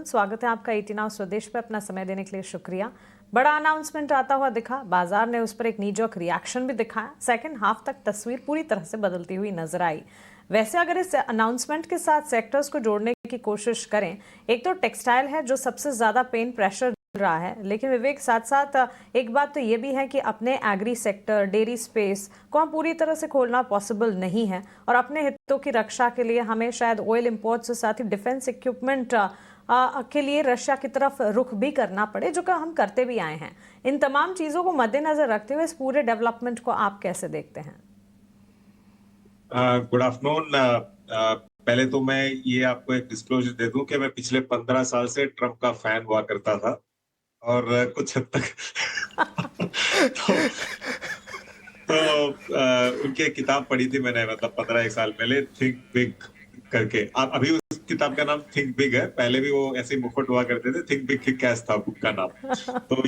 स्वागत है आपका 18 आवर स्वदेश पे। अपना समय देने के लिए शुक्रिया। बड़ा अनाउंसमेंट आता हुआ दिखा, बाजार ने उस पर एक नीजोक रिएक्शन भी दिखाया। सेकंड हाफ तक तस्वीर पूरी तरह से बदलती हुई नजर आई। वैसे अगर इस अनाउंसमेंट के साथ सेक्टर्स को जोड़ने की कोशिश करें, एक तो टेक्सटाइल है जो सबसे ज्यादा पेन प्रेशर रहा है, लेकिन विवेक साथ साथ एक बात तो ये भी है कि अपने एग्री सेक्टर, डेयरी स्पेस को हम पूरी तरह से खोलना पॉसिबल नहीं है, और अपने हितों की रक्षा के लिए हमें शायद ऑयल इंपोर्ट से साथ ही डिफेंस इक्विपमेंट के लिए रशिया की तरफ रुख भी करना पड़े, जो कि हम करते भी आए हैं। इन तमाम चीजों को मद्देनजर रखते हुए इस पूरे डेवलपमेंट को आप कैसे देखते हैं? Good afternoon. पहले तो मैं ये आपको एक डिस्क्लोजर दे दूं कि मैं पिछले 15 साल से ट्रम्प का फैन हुआ करता था, और कुछ हद तक उनकी एक किताब पढ़ी थी मैंने, मतलब 15 एक साल पहले, थिंक बिग करके। अभी उस किताब का नाम थिंक बिग है, पहले भी वो ऐसे ही मुफ्त हुआ करते थे। थिंक बिग किक एस था बुक का नाम। तो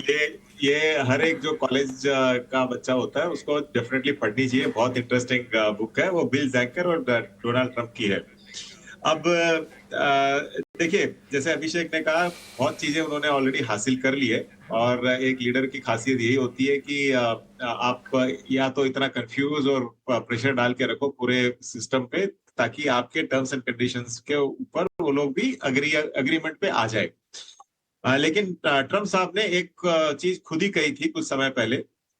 ये हर एक जो कॉलेज का बच्चा होता है उसको डेफिनेटली पढ़नी चाहिए। बहुत इंटरेस्टिंग बुक है। वो बिल जैकर और डोनाल्ड ट्रम्प की है। अब देखिए, जैसे अभिषेक ने कहा, बहुत चीजें उन्होंने ऑलरेडी हासिल कर ली है, और एक लीडर की खासियत यही होती है कि आप या तो इतना कंफ्यूज और प्रेशर डाल के रखो पूरे सिस्टम पे, ताकि आपके टर्म्स एंड कंडीशंस के ऊपर वो लोग भी अग्रीमेंट पे आ जाए। लेकिन ट्रम्प साहब ने एक चीज खुद ही कही थी कुछ समय पहले।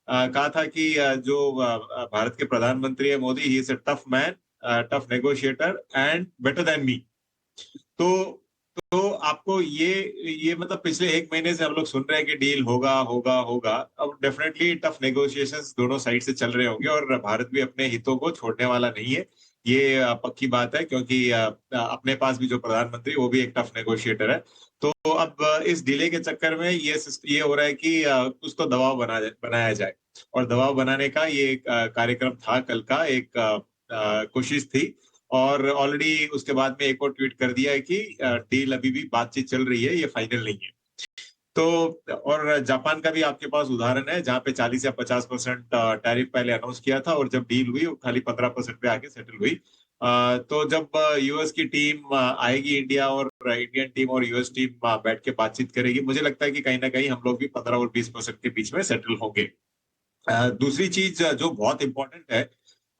कहा था कि जो भारत के प्रधानमंत्री है Modi, he is a tough man, tough negotiator and better than me. तो आपको ये मतलब पिछले एक महीने से हम लोग सुन रहे हैं कि डील होगा होगा होगा। अब डेफिनेटली टफ नेगोशिएशंस दोनों साइड से चल रहे होंगे, और भारत भी अपने हितों को छोड़ने वाला नहीं है। ये पक्की बात है, क्योंकि अपने पास भी जो प्रधानमंत्री वो भी एक टफ नेगोशिएटर है। तो अब इस डिले के चक्कर में ये हो रहा है कि कुछ तो दबाव बनाया जाए, और दबाव बनाने का ये कार्यक्रम था, कल का एक कोशिश थी। और ऑलरेडी उसके बाद में एक और ट्वीट कर दिया है कि डील अभी भी बातचीत चल रही है, ये फाइनल नहीं है। तो और जापान का भी आपके पास उदाहरण है, जहां पे 40 या 50% टैरिफ पहले अनाउंस किया था, और जब डील हुई वो खाली 15% पे आके सेटल हुई। तो जब यूएस की टीम आएगी इंडिया, और इंडियन टीम और यूएस टीम बैठ के बातचीत करेगी, मुझे लगता है कि कहीं ना कहीं हम लोग भी 15 और 20% के बीच में सेटल होंगे। दूसरी चीज जो बहुत इंपॉर्टेंट है,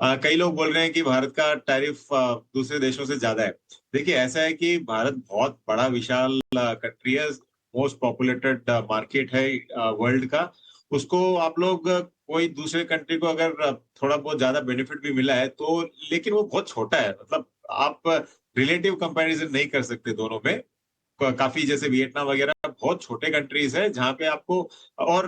कई लोग बोल रहे हैं कि भारत का टैरिफ दूसरे देशों से ज्यादा है। देखिए, ऐसा है कि भारत बहुत बड़ा विशाल कंट्री है, मोस्ट पॉपुलेटेड मार्केट है वर्ल्ड का। उसको आप लोग कोई दूसरे कंट्री को अगर थोड़ा बहुत ज्यादा बेनिफिट भी मिला है तो, लेकिन वो बहुत छोटा है। मतलब आप रिलेटिव कंपैरिजन नहीं कर सकते दोनों में। काफी जैसे वियतनाम वगैरह बहुत छोटे कंट्रीज है जहां पे आपको, और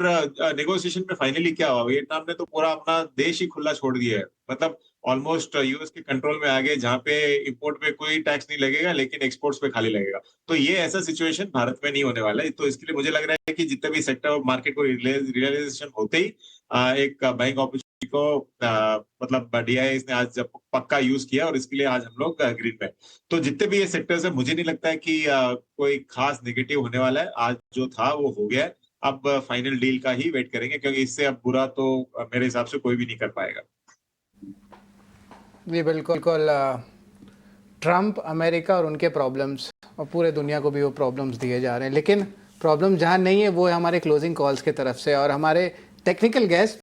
नेगोशिएशन में फाइनली क्या हुआ, वियतनाम ने तो पूरा अपना देश ही खुला छोड़ दिया है। मतलब ऑलमोस्ट यूएस के कंट्रोल में आ गए, जहां पे इंपोर्ट पे कोई टैक्स नहीं लगेगा, लेकिन एक्सपोर्ट्स पे खाली लगेगा। तो ये ऐसा सिचुएशन भारत में नहीं होने वाला है। तो इसके लिए मुझे लग रहा है कि जितने भी सेक्टर और मार्केट को रियलाइजेशन होते ही एक बाइंग अपॉर्चुनिटी को मतलब डीआईएस ने आज पक्का यूज किया, और इसके लिए आज हम लोग ग्रीन में। तो जितने भी ये सेक्टर्स है, मुझे नहीं लगता है कि कोई खास नेगेटिव होने वाला है। आज जो था वो हो गया है। अब फाइनल डील का ही वेट करेंगे, क्योंकि इससे अब बुरा तो मेरे हिसाब से कोई भी नहीं कर पाएगा। जी बिल्कुल। ट्रम्प, अमेरिका और उनके प्रॉब्लम्स, और पूरे दुनिया को भी वो प्रॉब्लम्स दिए जा रहे हैं, लेकिन प्रॉब्लम जहाँ नहीं है वो है हमारे क्लोजिंग कॉल्स की तरफ से। और हमारे टेक्निकल गेस्ट